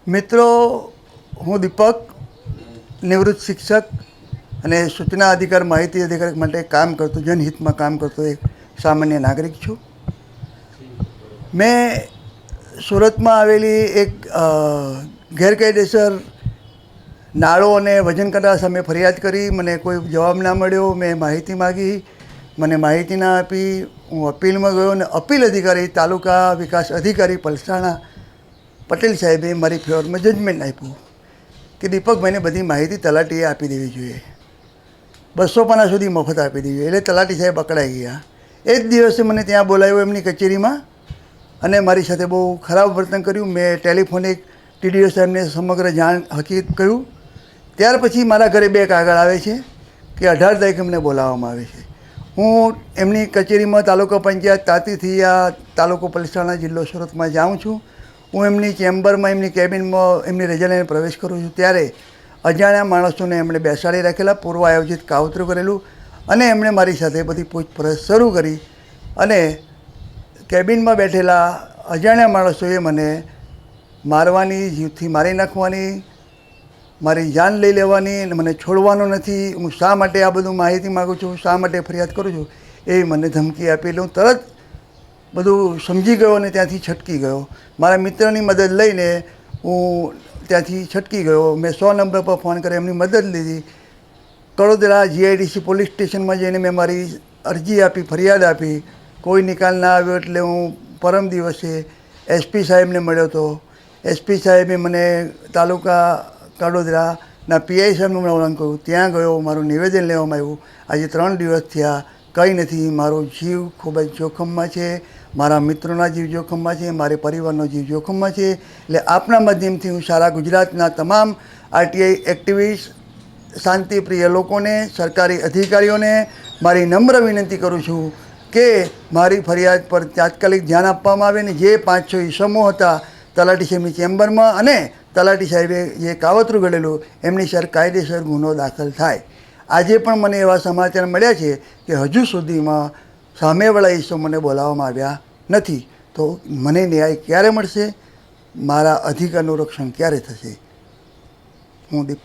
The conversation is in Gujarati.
મિત્રો, હું દીપક, નિવૃત્ત શિક્ષક અને સૂચના અધિકાર માહિતી અધિકાર માટે કામ કરતો, જનહિતમાં કામ કરતો એક સામાન્ય નાગરિક છું. મેં સુરતમાં આવેલી એક ગેરકાયદેસર નાળો અને વજન કાંટા સામે ફરિયાદ કરી. મને કોઈ જવાબ ના મળ્યો. મેં માહિતી માગી, મને માહિતી ના આપી. હું અપીલમાં ગયો અને અપીલ અધિકારી, તાલુકા વિકાસ અધિકારી પલસાણા પટેલ સાહેબે મારી ફેવરમાં જજમેન્ટ આપ્યું કે દીપકભાઈને બધી માહિતી તલાટીએ આપી દેવી જોઈએ, 200 પાના સુધી મફત આપી દેવી જોઈએ. એટલે તલાટી સાહેબ અકળાઈ ગયા. એ જ દિવસે મને ત્યાં બોલાવ્યો એમની કચેરીમાં અને મારી સાથે બહુ ખરાબ વર્તન કર્યું. મેં ટેલિફોનિક TDO સાહેબને સમગ્ર જાણ હકીકત કહ્યું. ત્યાર પછી મારા ઘરે 2 કાગળ આવે છે કે 18 તારીખે મને બોલાવવામાં આવે છે. હું એમની કચેરીમાં તાલુકા પંચાયત તાતીથી આ તાલુકો પલસાણા જિલ્લો સુરતમાં જાઉં છું. હું એમની ચેમ્બરમાં, એમની કેબિનમાં એમની રજા લઈને પ્રવેશ કરું છું. ત્યારે અજાણ્યા માણસોને એમણે બેસાડી રાખેલા, પૂર્વ આયોજિત કાવતરું કરેલું અને એમણે મારી સાથે બધી પૂછપરછ શરૂ કરી અને કેબિનમાં બેઠેલા અજાણ્યા માણસોએ મને મારવાની, જીવથી મારી નાખવાની, મારી જાન લઈ લેવાની અને મને છોડવાનો નથી. હું શા માટે આ બધું માહિતી માગું છું, શા માટે ફરિયાદ કરું છું, એ મને ધમકી આપી. હું તરત બધું સમજી ગયો અને ત્યાંથી છટકી ગયો. મારા મિત્રની મદદ લઈને હું ત્યાંથી છટકી ગયો. મેં 100 નંબર પર ફોન કરી એમની મદદ લીધી. કડોદરા GIDC પોલીસ સ્ટેશનમાં જઈને મેં મારી અરજી આપી, ફરિયાદ આપી. કોઈ નિકાલ ના આવ્યો એટલે હું પરમ દિવસે SP સાહેબને મળ્યો હતો. SP સાહેબે મને તાલુકા કડોદરાના PI સાહેબનું મળવાનું કહ્યું. ત્યાં ગયો, મારું નિવેદન લેવામાં આવ્યું. આજે 3 દિવસ થયા, કંઈ નથી. મારો જીવ ખૂબ જ જોખમમાં છે, મારા મિત્રોના જીવ જોખમમાં છે, મારે પરિવારનો જીવ જોખમમાં છે. એટલે આપના માધ્યમથી હું સારા ગુજરાતના તમામ RTI એક્ટિવિસ્ટ, શાંતિપ્રિય લોકોને, સરકારી અધિકારીઓને મારી નમ્ર વિનંતી કરું છું કે મારી ફરિયાદ પર તાત્કાલિક ધ્યાન આપવામાં આવે ને જે 5-6 ઈસમો હતા તલાટી સાહેબની ચેમ્બરમાં અને તલાટી સાહેબે જે કાવતરું ઘડેલું એમની સર કાયદેસર ગુનો દાખલ થાય. આજે પણ મને એવા સમાચાર મળ્યા છે કે હજુ સુધીમાં સામેવાળા ઈસમોને બોલાવવામાં આવ્યા નથી. તો મને ન્યાય ક્યારે મળશે? મારા અધિકારનું રક્ષણ ક્યારે થશે? હું દીપક